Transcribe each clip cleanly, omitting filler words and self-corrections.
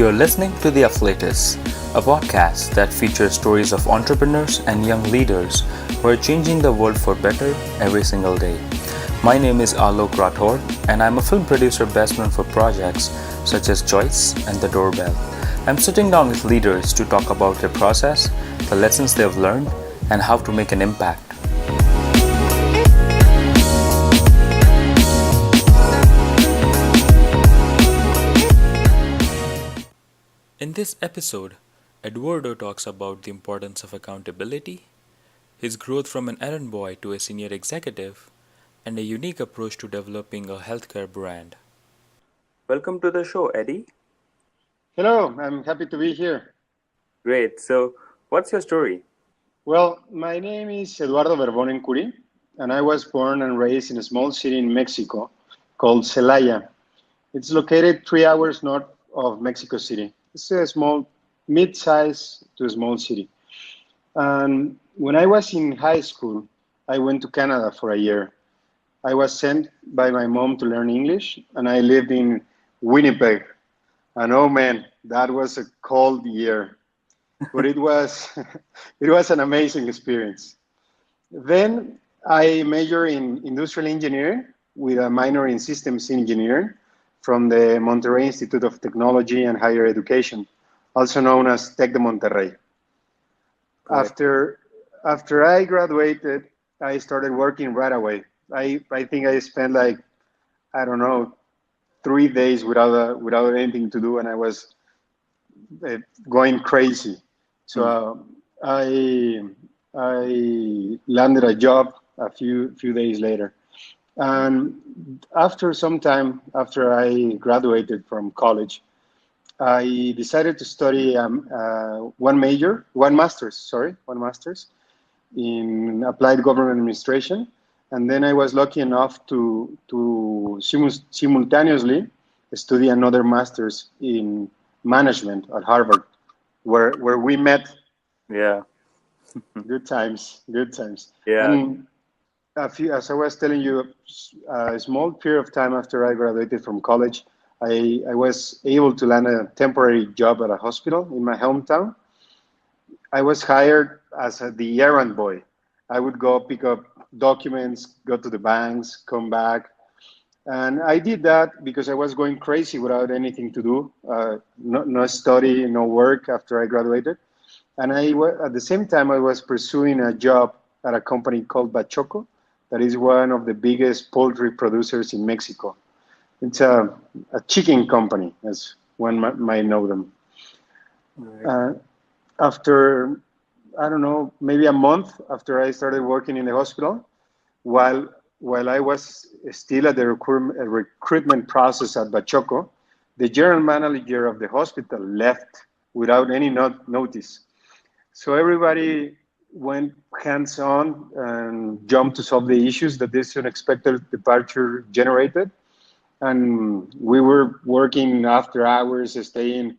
You're listening to The Affiliates, a podcast that features stories of entrepreneurs and young leaders who are changing the world for better every single day. My name is Alok Rathore, and I'm a film producer best known for projects such as Choice and The Doorbell. I'm sitting down with leaders to talk about their process, the lessons they've learned, and how to make an impact. In this episode, Eduardo talks about the importance of accountability, his growth from an errand boy to a senior executive, and a unique approach to developing a healthcare brand. Welcome to the show, Eddie. Hello, I'm happy to be here. Great. So, what's your story? Well, my name is Eduardo Verboonen, Khoury, and I was born and raised in a small city in Mexico called Celaya. It's located 3 hours north of Mexico City. It's a small, mid-size to a small city. And when I was in high school, I went to Canada for a year. I was sent by my mom to learn English, and I lived in Winnipeg. And oh man, that was a cold year, but it was it was an amazing experience. Then I majored in industrial engineering with a minor in systems engineering from the Monterrey Institute of Technology and Higher Education, also known as Tec de Monterrey. Right. After I graduated, I started working right away. I think I spent like, I don't know, 3 days without anything to do, and I was going crazy. So I landed a job a few days later. And after some time, after I graduated from college, I decided to study one master's in applied government administration. And then I was lucky enough to simultaneously study another master's in management at Harvard, where we met. Yeah. Good times, good times. Yeah. And as I was telling you, a small period of time after I graduated from college, I was able to land a temporary job at a hospital in my hometown. I was hired as the errand boy. I would go pick up documents, go to the banks, come back. And I did that because I was going crazy without anything to do, no study, no work after I graduated. And at the same time, I was pursuing a job at a company called Bachoco, that is one of the biggest poultry producers in Mexico. It's a chicken company, as one might know them. Right. After, I don't know, maybe a month after I started working in the hospital, while I was still at the recruitment process at Bachoco, the general manager of the hospital left without any notice. So everybody went hands-on and jumped to solve the issues that this unexpected departure generated. And we were working after hours, staying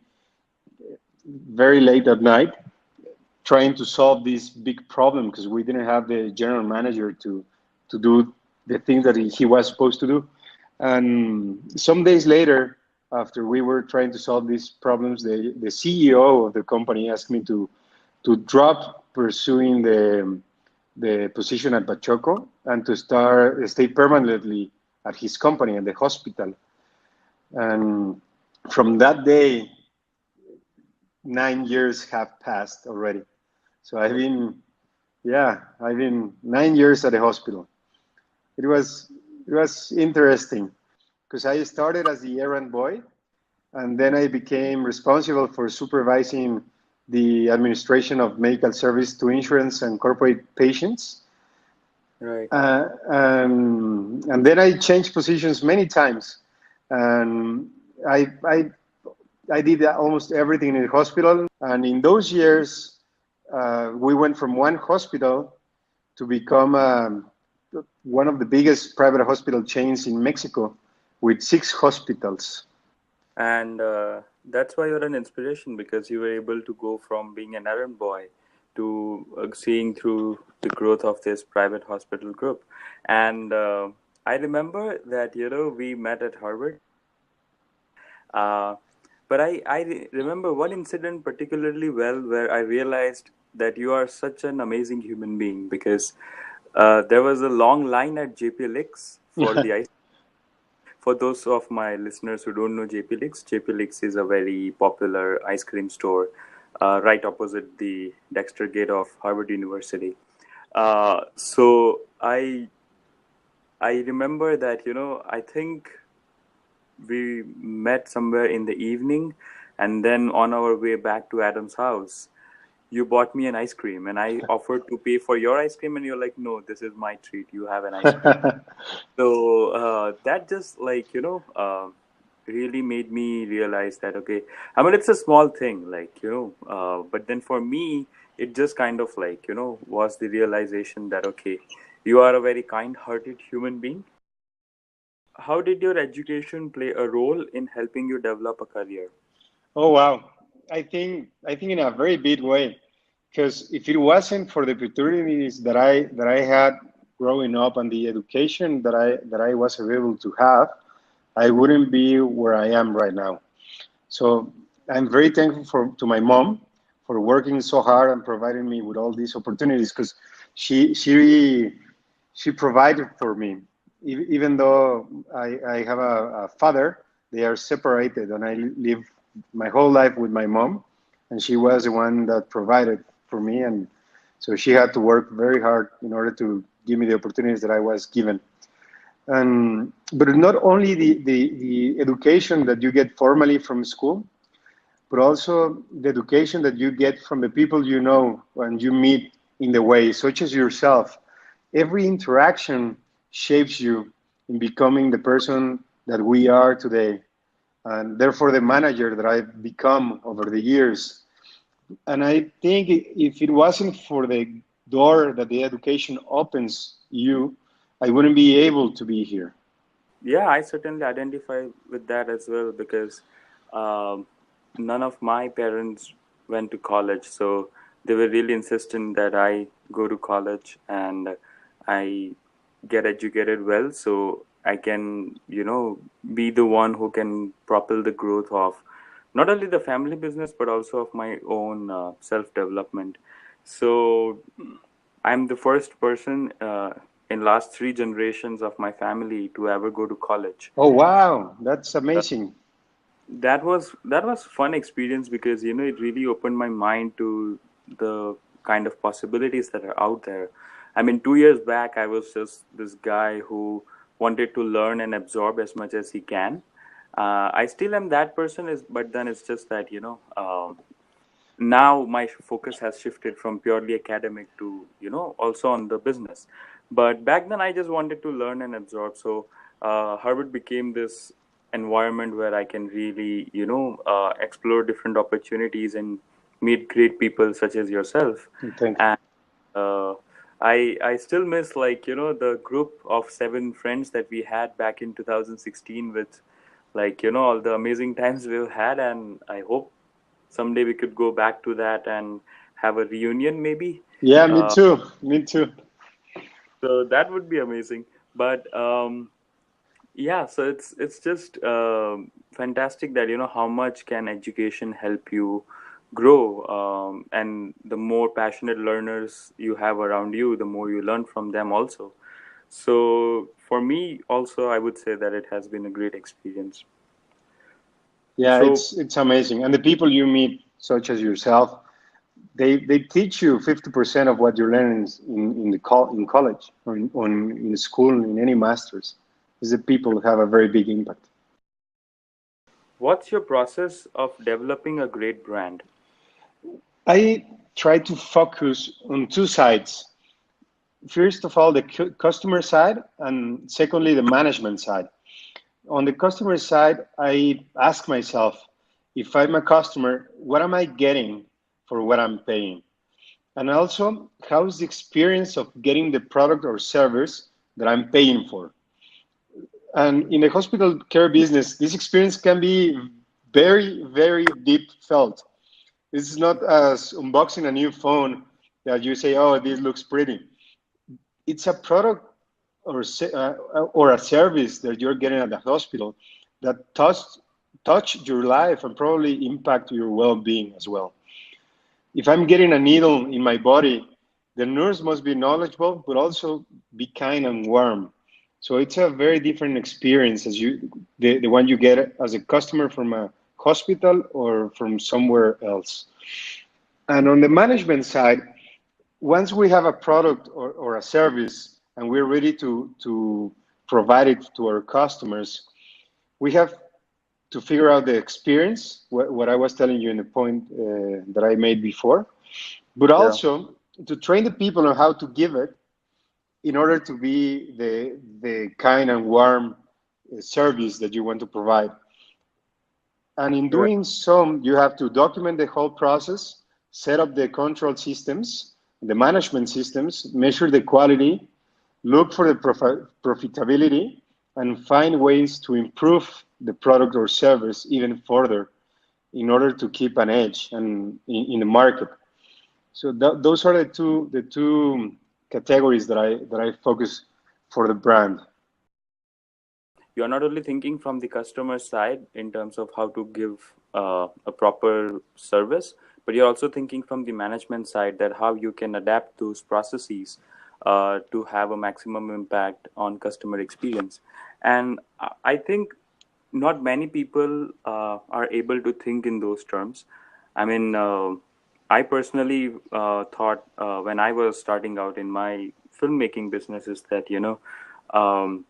very late at night, trying to solve this big problem because we didn't have the general manager to do the things that he was supposed to do. And some days later, after we were trying to solve these problems, the CEO of the company asked me to drop pursuing the position at Bachoco and to stay permanently at his company at the hospital. And from that day, 9 years have passed already. So I've been 9 years at the hospital. It was interesting because I started as the errand boy, and then I became responsible for supervising the administration of medical service to insurance and corporate patients. Right. And then I changed positions many times, and I did almost everything in the hospital. And in those years, we went from one hospital to become one of the biggest private hospital chains in Mexico, with 6 hospitals. And that's why you're an inspiration, because you were able to go from being an errand boy to seeing through the growth of this private hospital group. And I remember that, we met at Harvard. But remember one incident particularly well where I realized that you are such an amazing human being because there was a long line at JP Licks for the ice. For those of my listeners who don't know JP Licks is a very popular ice cream store right opposite the Dexter Gate of Harvard University. So I remember that, I think we met somewhere in the evening, and then on our way back to Adam's house, you bought me an ice cream, and I offered to pay for your ice cream, and you're like, no, this is my treat. You have an ice cream. So that just really made me realize that, okay, I mean, it's a small thing, but then for me, it just kind of was the realization that, okay, you are a very kind-hearted human being. How did your education play a role in helping you develop a career? Oh wow. I think in a very big way. Because if it wasn't for the opportunities that I had growing up and the education that I was able to have, I wouldn't be where I am right now. So I'm very thankful to my mom for working so hard and providing me with all these opportunities because she she she provided for me. Even though I have a father, they are separated, and I live my whole life with my mom, and she was the one that provided for me, and so she had to work very hard in order to give me the opportunities that I was given. And but not only the education that you get formally from school, but also the education that you get from the people you know and you meet in the way, such as yourself. Every interaction shapes you in becoming the person that we are today, and therefore the manager that I've become over the years. And I think if it wasn't for the door that the education opens you, I wouldn't be able to be here. Yeah, I certainly identify with that as well because um, none of my parents went to college, so they were really insistent that I go to college and I get educated well, so I can, be the one who can propel the growth of not only the family business but also of my own self-development. So I'm the first person in last three generations of my family to ever go to college. Oh wow, that's amazing. That was fun experience because it really opened my mind to the kind of possibilities that are out there. I mean, 2 years back, I was just this guy who wanted to learn and absorb as much as he can. I still am that person, but then it's just that now my focus has shifted from purely academic to also on the business. But back then I just wanted to learn and absorb, so Harvard became this environment where I can really explore different opportunities and meet great people such as yourself. Thank you. And uh, I still miss the group of seven friends that we had back in 2016 with all the amazing times we've had, and I hope someday we could go back to that and have a reunion maybe. Yeah, me uh, too. Me too. so that would be amazing. But yeah, so it's just fantastic that how much can education help you grow, and the more passionate learners you have around you, the more you learn from them also. So for me also, I would say that it has been a great experience. Yeah, So it's amazing, and the people you meet, such as yourself, they teach you 50% of what you learn in college or in school in any masters. Is the people have a very big impact. what's your process of developing a great brand? I try to focus on two sides. First of all, the customer side, and secondly, the management side. On the customer side, I ask myself, if I'm a customer, what am I getting for what I'm paying? And also, how's the experience of getting the product or service that I'm paying for? And in the hospital care business, this experience can be very, very deep felt. This is not as unboxing a new phone that you say, oh, this looks pretty. It's a product or a service that you're getting at the hospital that touch your life and probably impact your well-being as well. If I'm getting a needle in my body, the nurse must be knowledgeable, but also be kind and warm. So it's a very different experience as the one you get as a customer from a hospital or from somewhere else. And on the management side, once we have a product or a service and we're ready to provide it to our customers, we have to figure out the experience, what I was telling you in the point that I made before, but Yeah. also to train the people on how to give it in order to be the kind and warm service that you want to provide. And in Right. doing so, you have to document the whole process, set up the control systems, the management systems, measure the quality, look for the profitability, and find ways to improve the product or service even further in order to keep an edge and in the market. So those are the two categories that I focus for the brand. You're not only thinking from the customer side in terms of how to give a proper service, but you're also thinking from the management side that how you can adapt those processes to have a maximum impact on customer experience. And I think not many people are able to think in those terms. I mean, I personally thought when I was starting out in my filmmaking business is that, um,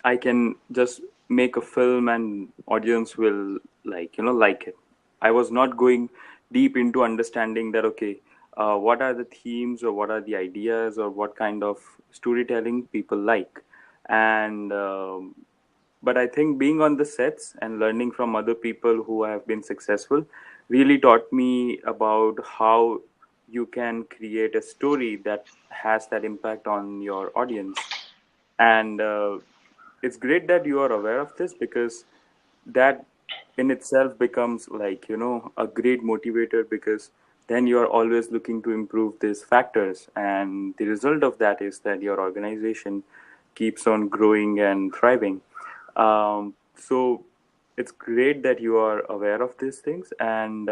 I can just make a film and audience will like it. I was not going deep into understanding that okay, what are the themes or what are the ideas or what kind of storytelling people like, and but I think being on the sets and learning from other people who have been successful really taught me about how you can create a story that has that impact on your audience. And it's great that you are aware of this because that in itself becomes like a great motivator, because then you are always looking to improve these factors, and the result of that is that your organization keeps on growing and thriving. So it's great that you are aware of these things, and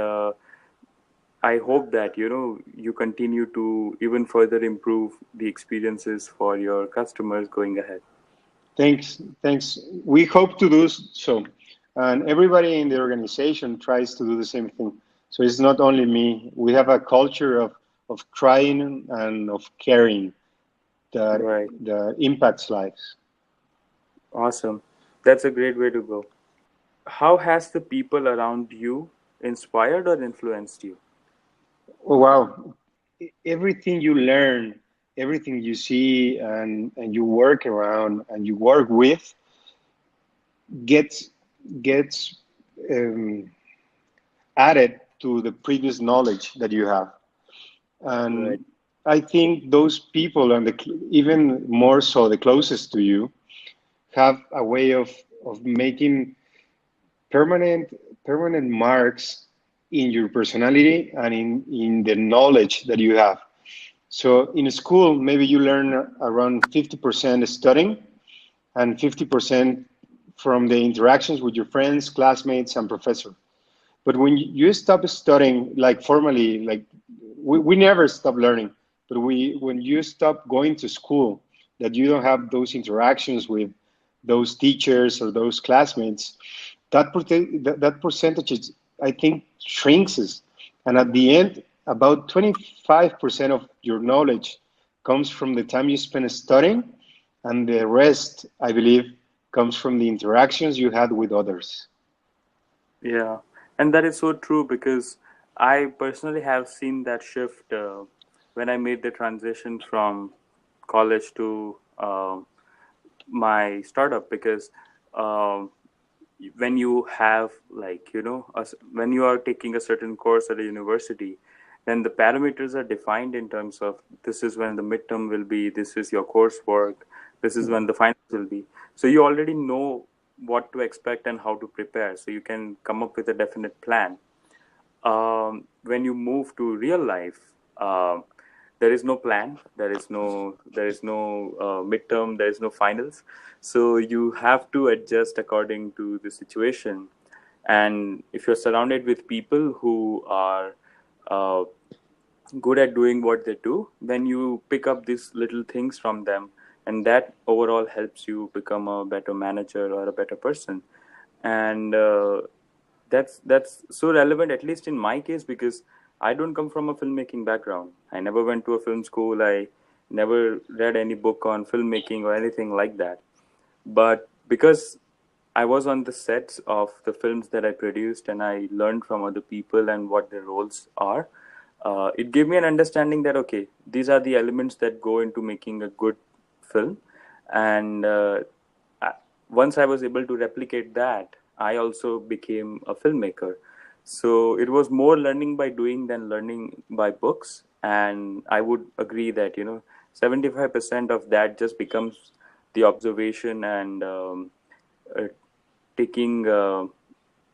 I hope that you continue to even further improve the experiences for your customers going ahead. Thanks. We hope to do so, and everybody in the organization tries to do the same thing. So it's not only me. We have a culture of trying and of caring Right. that impacts lives. Awesome. That's a great way to go. How has the people around you inspired or influenced you? Oh, wow. Everything you learn, everything you see and you work around and you work with gets gets um, added to the previous knowledge that you have. Right. And I think those people and even more so the closest to you have a way of making permanent permanent marks in your personality and in the knowledge that you have. So in school, maybe you learn around 50% studying and 50% from the interactions with your friends, classmates, and professor. But when you stop studying, like formally, like we never stop learning, but when you stop going to school, that you don't have those interactions with those teachers or those classmates, that percentage, I think, shrinks. And at the end, about 25% of your knowledge comes from the time you spend studying, and the rest, I believe, comes from the interactions you had with others. Yeah. And that is so true because I personally have seen that shift when I made the transition from college to my startup. Because um, when you have when you are taking a certain course at a university, then the parameters are defined in terms of this is when the midterm will be, this is your coursework, this is when the finals will be. So you already know what to expect and how to prepare, so you can come up with a definite plan. When you move to real life, there is no plan, there is no midterm, there is no finals, so you have to adjust according to the situation. And if you're surrounded with people who are uh, good at doing what they do, then you pick up these little things from them, and that overall helps you become a better manager or a better person. And that's so relevant, at least in my case, because I don't come from a filmmaking background. I never went to a film school. I never read any book on filmmaking or anything like that. But because I was on the sets of the films that I produced and I learned from other people and what their roles are, it gave me an understanding that, okay, these are the elements that go into making a good film. And I- once I was able to replicate that, I also became a filmmaker. So it was more learning by doing than learning by books. And I would agree that, 75% of that just becomes the observation and uh, taking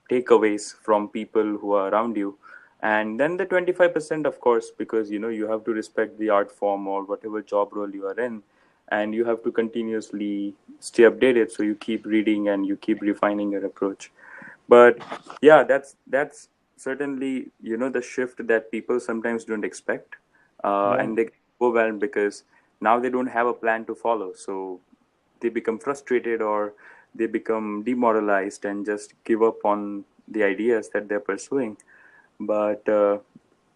takeaways from people who are around you. And then the 25%, of course, because you have to respect the art form or whatever job role you are in, and you have to continuously stay updated, so you keep reading and you keep refining your approach. But yeah, that's certainly the shift that people sometimes don't expect, Yeah. and they get overwhelmed because now they don't have a plan to follow. So they become frustrated or they become demoralized and just give up on the ideas that they're pursuing. But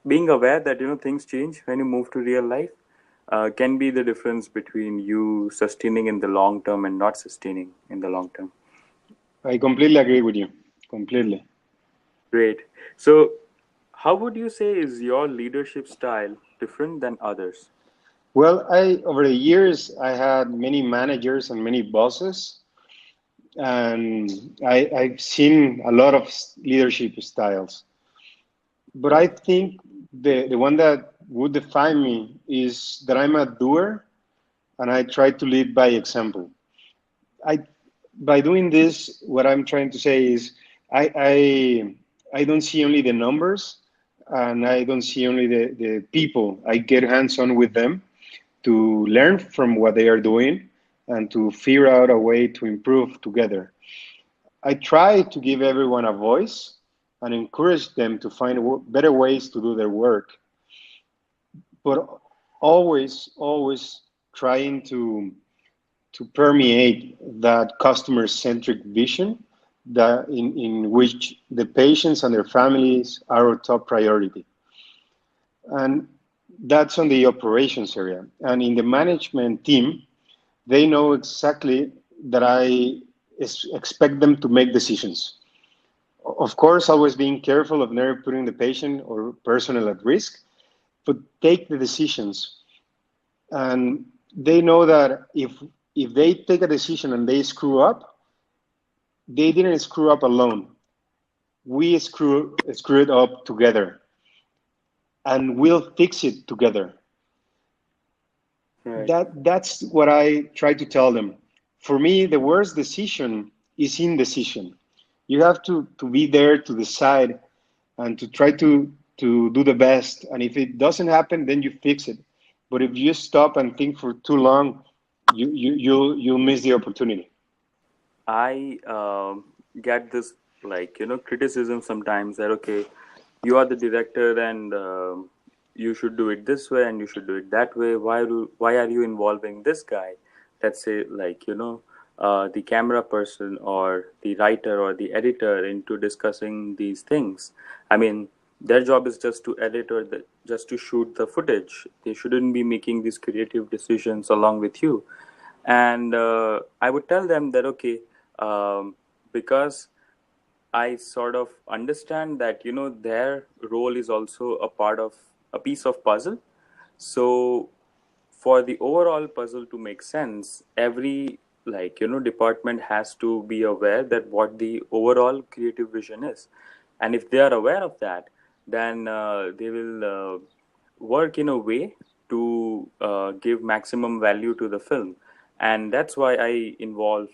being aware that things change when you move to real life can be the difference between you sustaining in the long term and not sustaining in the long term. I completely agree with you. Completely. Great. So, how would you say is your leadership style different than others? Well, I over the years I had many managers and many bosses, and I've seen a lot of leadership styles. But I think the one that would define me is that I'm a doer and I try to lead by example. I by doing this, what I'm trying to say is I don't see only the numbers and I don't see only the people. I get hands on with them to learn from what they are doing and to figure out a way to improve together. I try to give everyone a voice and encourage them to find better ways to do their work, but always trying to permeate that customer centric vision that in which the patients and their families are our top priority. And that's on the operations area. And in the management team, they know exactly that I expect them to make decisions. Of course, always being careful of never putting the patient or personnel at risk, but take the decisions. And they know that if they take a decision and they screw up, they didn't screw up alone. We screw it up together, and we'll fix it together. Right. That's what I try to tell them. For me, the worst decision is indecision. You have to be there to decide and to try to do the best. And if it doesn't happen, then you fix it. But if you stop and think for too long, you'll miss the opportunity. I get this, like criticism sometimes that, okay, you are the director and you should do it this way and you should do it that way. Why are you involving this guy? Let's say, like the camera person or the writer or the editor into discussing these things. I mean, their job is just to edit or just to shoot the footage. They shouldn't be making these creative decisions along with you. And I would tell them that, okay, because I sort of understand that their role is also a part of a piece of puzzle. So for the overall puzzle to make sense, every, department has to be aware that what the overall creative vision is. And if they are aware of that, then they will work in a way to give maximum value to the film. And that's why I involve,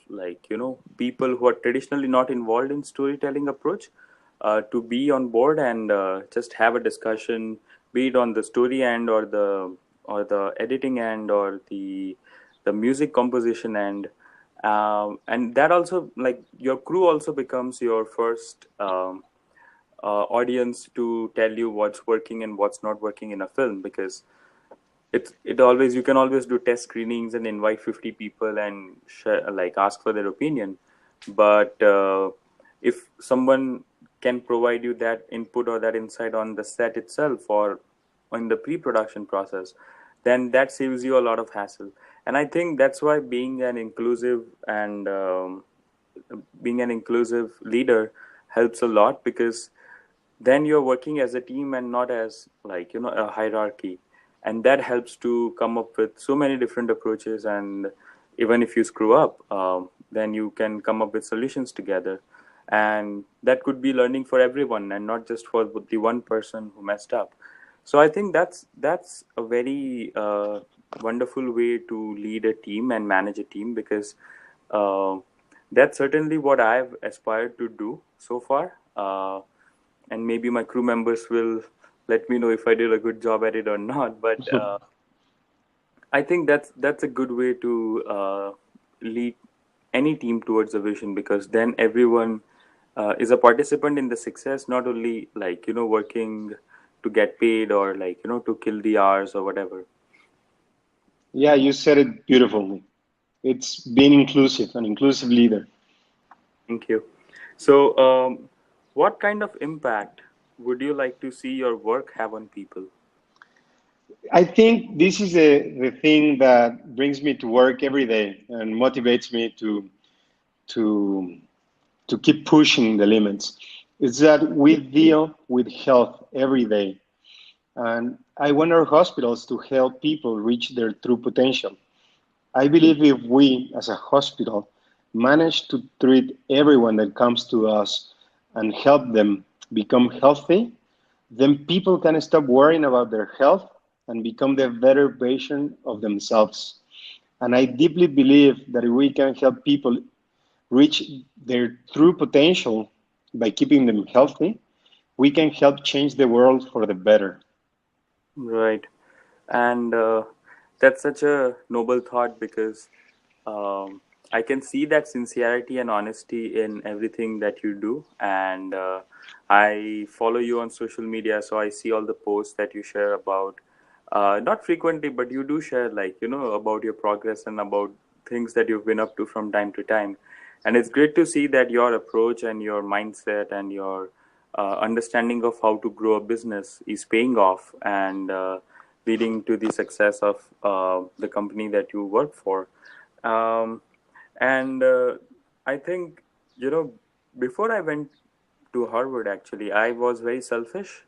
people who are traditionally not involved in storytelling approach, to be on board and just have a discussion, be it on the story end or the editing end or the music composition end. And that also, like, your crew also becomes your first audience to tell you what's working and what's not working in a film, because it always, you can always do test screenings and invite 50 people and share, like, ask for their opinion. But if someone can provide you that input or that insight on the set itself or in the pre-production process, then that saves you a lot of hassle. And I think that's why being an inclusive leader helps a lot, because then you're working as a team and not as, like, a hierarchy. And that helps to come up with so many different approaches, and even if you screw up, then you can come up with solutions together. And that could be learning for everyone and not just for the one person who messed up. So I think that's a very wonderful way to lead a team and manage a team, because uh, that's certainly what I've aspired to do so far. And maybe my crew members will let me know if I did a good job at it or not. But I think that's a good way to lead any team towards a vision, because then everyone is a participant in the success, not only, like, working to get paid or, like, to kill the hours or whatever. Yeah, you said it beautifully. It's being inclusive, an inclusive leader. Thank you. So, what kind of impact would you like to see your work have on people? I think this is the thing that brings me to work every day and motivates me to to keep pushing the limits. Is that we deal with health every day, and I want our hospitals to help people reach their true potential. I believe if we, as a hospital, manage to treat everyone that comes to us and help them become healthy, then people can stop worrying about their health and become the better version of themselves. And I deeply believe that if we can help people reach their true potential by keeping them healthy, we can help change the world for the better. Right. And that's such a noble thought, because um, I can see that sincerity and honesty in everything that you do. And I follow you on social media, so I see all the posts that you share about, not frequently, but you do share, like, about your progress and about things that you've been up to from time to time. And it's great to see that your approach and your mindset and your understanding of how to grow a business is paying off, and leading to the success of the company that you work for. Um, and I think, you know, before I went to Harvard, actually, I was very selfish,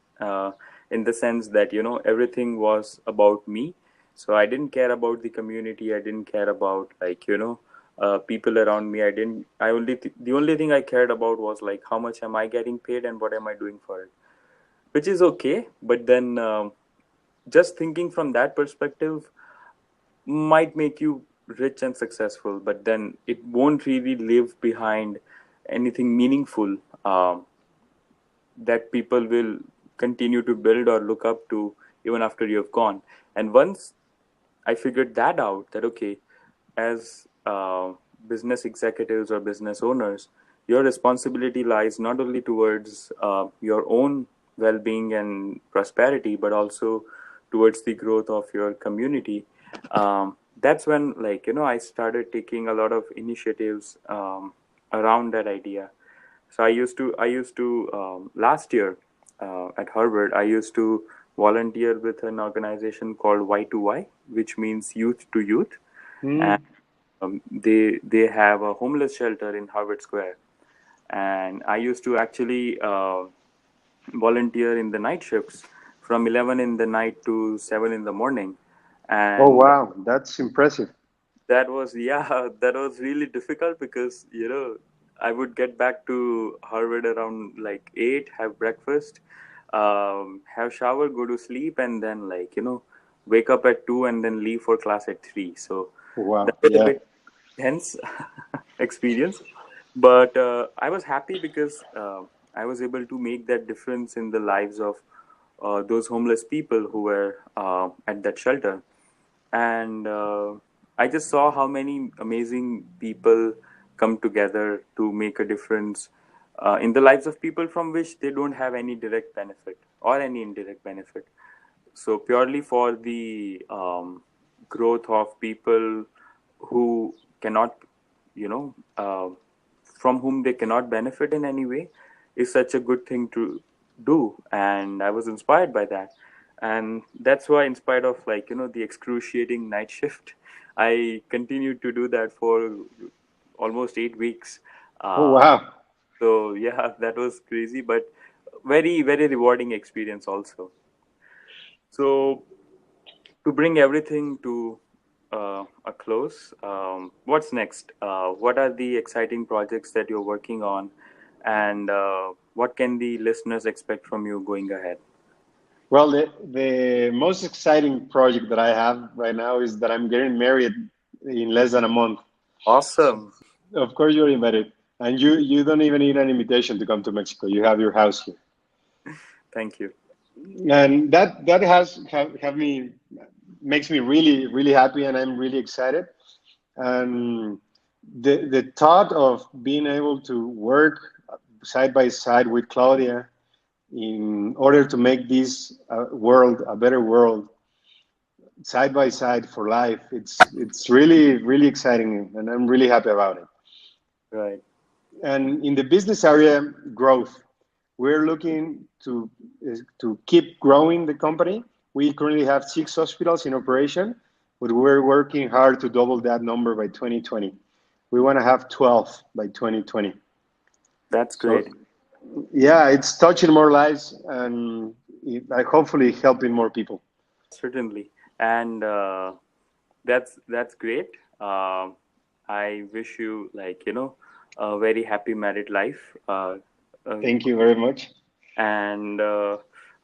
in the sense that, everything was about me. So I didn't care about the community. I didn't care about, like, people around me. The only thing I cared about was, like, how much am I getting paid and what am I doing for it, which is okay. But then, just thinking from that perspective might make you rich and successful, but then it won't really leave behind anything meaningful, that people will continue to build or look up to even after you have gone. And once I figured that out, that okay, as business executives or business owners, your responsibility lies not only towards your own well-being and prosperity, but also towards the growth of your community. That's when, like, I started taking a lot of initiatives around that idea. So last year, at Harvard, I used to volunteer with an organization called Y2Y, which means youth to youth. And Mm. they have a homeless shelter in Harvard Square. And I used to actually volunteer in the night shifts from 11 in the night to 7 in the morning. Oh, And wow, that's impressive. that was, yeah, that was really difficult, because I would get back to Harvard around like 8, have breakfast, have shower, go to sleep, and then, like, wake up at 2 and then leave for class at 3. So that Wow, was a yeah. bit tense experience, but I was happy, because I was able to make that difference in the lives of those homeless people who were at that shelter. And I just saw how many amazing people come together to make a difference in the lives of people from which they don't have any direct benefit or any indirect benefit. So purely for the growth of people who cannot, you know, from whom they cannot benefit in any way is such a good thing to do. And I was inspired by that. And that's why, in spite of the excruciating night shift, I continued to do that for almost 8 weeks. Oh, Uh, wow. so yeah, that was crazy, but very, very rewarding experience also. So to bring everything to a close, what's next? What are the exciting projects that you're working on, and what can the listeners expect from you going ahead? Well, the most exciting project that I have right now is that I'm getting married in less than a month. Awesome. Of course, you're invited, and you don't even need an invitation to come to Mexico. You have your house here, Thank you. and that has have me makes me really happy, and I'm really excited. And the thought of being able to work side by side with Claudia in order to make this world a better world side by side for life, it's really exciting, and I'm really happy about it. Right. And in the business area, growth. We're looking to keep growing the company. We currently have 6 hospitals in operation, but we're working hard to double that number by 2020. We want to have 12 by 2020. That's So, great. yeah, it's touching more lives and hopefully helping more people. Certainly, and that's great. I wish you a very happy married life. Uh, Thank you very much. and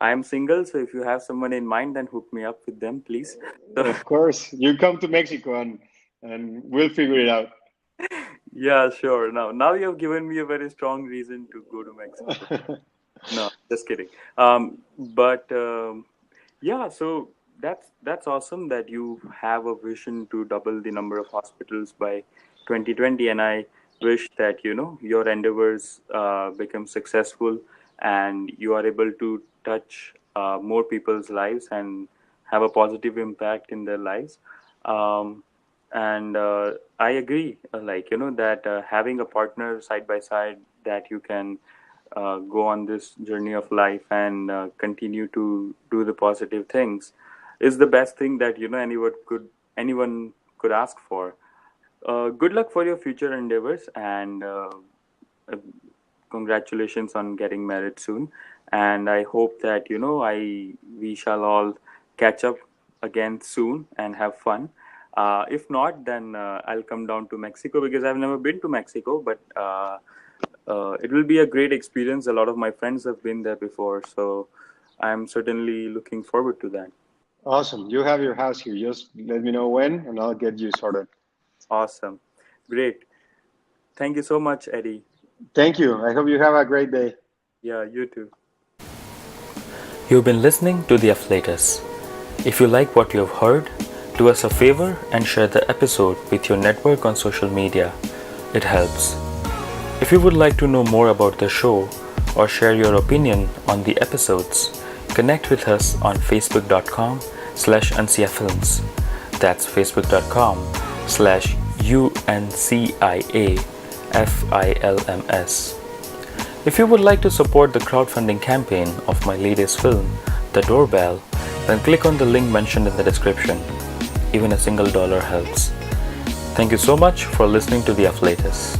I'm single, so if you have someone in mind, then hook me up with them, please. So Of course, you come to Mexico and we'll figure it out. yeah, sure. Now you have given me a very strong reason to go to Mexico. No, just kidding. But yeah, so that's awesome that you have a vision to double the number of hospitals by 2020, and I wish that your endeavors become successful and you are able to touch more people's lives and have a positive impact in their lives. Um, and I agree, that having a partner side by side that you can go on this journey of life and continue to do the positive things is the best thing that anyone could ask for. Good luck for your future endeavors, and uh, congratulations on getting married soon. And I hope that we shall all catch up again soon and have fun. If not, then I'll come down to Mexico because I've never been to Mexico, but it will be a great experience. A lot of my friends have been there before, so I'm certainly looking forward to that. Awesome. You have your house here. Just let me know when, and I'll get you sorted. Awesome. Great. Thank you so much, Eddie. Thank you. I hope you have a great day. Yeah, you too. You've been listening to The Afflatus. If you like what you have heard, do us a favor and share the episode with your network on social media. It helps. If you would like to know more about the show or share your opinion on the episodes, connect with us on facebook.com/unciafilms. That's facebook.com/unciafilms. If you would like to support the crowdfunding campaign of my latest film, The Doorbell, then click on the link mentioned in the description. Even a single dollar helps. Thank you so much for listening to The Afflatus.